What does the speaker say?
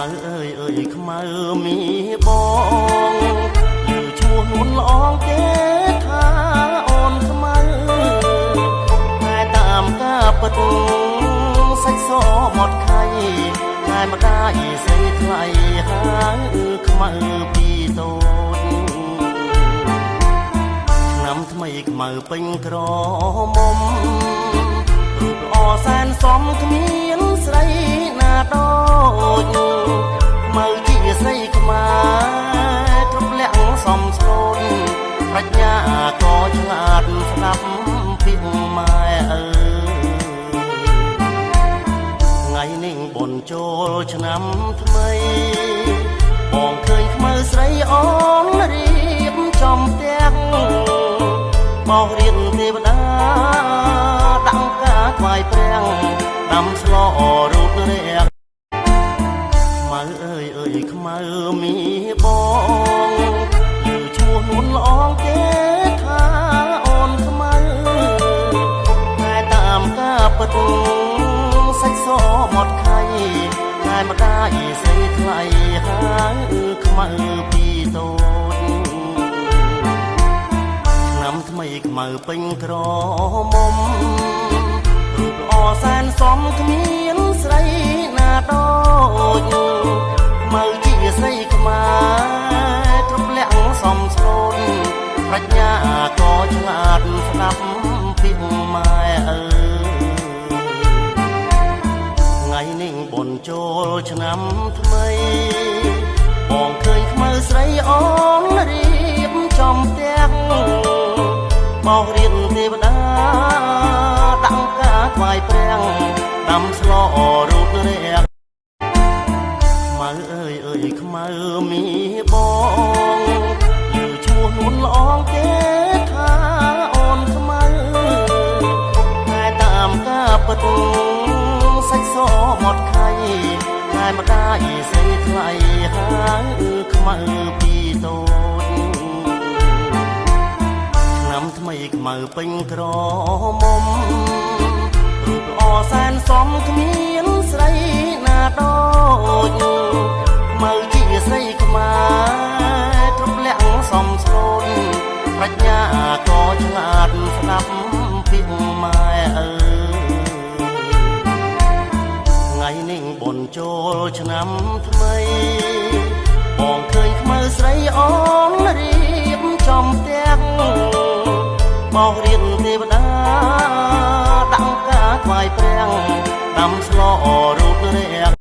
មើអើយអើយខ្មៅមីបងឮឈ្មោះនួនល្អងគេថាអូនខ្មៅតែតាមការពិតសាច់សមកខៃតែម្ដាយស្រីថ្លៃហើយខ្មៅពីតូចឆ្នាំថ្មីខ្មៅពេញក្រមុំរូបល្អសែនសមគ្មានស្រីណាដូចខ្មៅជាស្រីខ្មែរគ្រប់លក្ខសំស្លូនប្រាជ្ញាក៏ឆ្លាតស្ដាប់ពីម៉ែអើថ្ងៃនេះបុណ្យចូលឆ្នាំថ្មីបងឃើញខ្មៅស្រីអូនរៀបចំផ្ទះបោករៀនទេវតាដាក់ការថ្វាយព្រះដាំស្លរូតរះខ្មៅអើយអើយខ្មៅមីបងឮឈ្មោះនួនល្អងគេថាអូនខ្មៅតែតាមការពិតសាច់សមកខៃតែម្ដាយស្រីថ្លៃហើយខ្មៅពីតូចឆ្នាំថ្មីខ្មៅពេញក្រមុំរូបល្អសែនសមគ្មានស្រីណាដូចខ្មៅជាស្រីខ្មែរគ្រប់លក្ខសំស្លូនប្រាជ្ញាក៏ឆ្លាតស្ដាប់ពីម៉ែអើថ្ងៃនេះបុណ្យចូលឆ្នាំថ្មីបងឃើញខ្មៅស្រីអូនរៀបចំផ្ទះបោករៀនទេវតាដាក់ការថ្វាយព្រះដាំស្លរូតរះខ្មៅអើយអើយខ្មៅមីបងឮឈ្មោះនួនល្អងគេថាអូនខ្មៅតែតាមការពិតសាច់សមកខៃតែម្ដាយស្រីថ្លៃហើយខ្មៅពីតូចឆ្នាំថ្មីខ្មៅពេញក្រមុំរូបល្អសែនសមគ្មានស្រីណាដូចខ្មៅជាស្រីខ្មែរគ្រប់លក្ខសំស្លូនប្រាជ្ញាក៏ឆ្លាតស្ដាប់ពីម៉ែអើថ្ងៃនេះបុណ្យចូលឆ្នាំថ្មីបងឃើញខ្មៅស្រីអូនរៀបចំផ្ទះបោករៀនទេវតាដាក់ការថ្វាយព្រះដាំស្លរូតរះ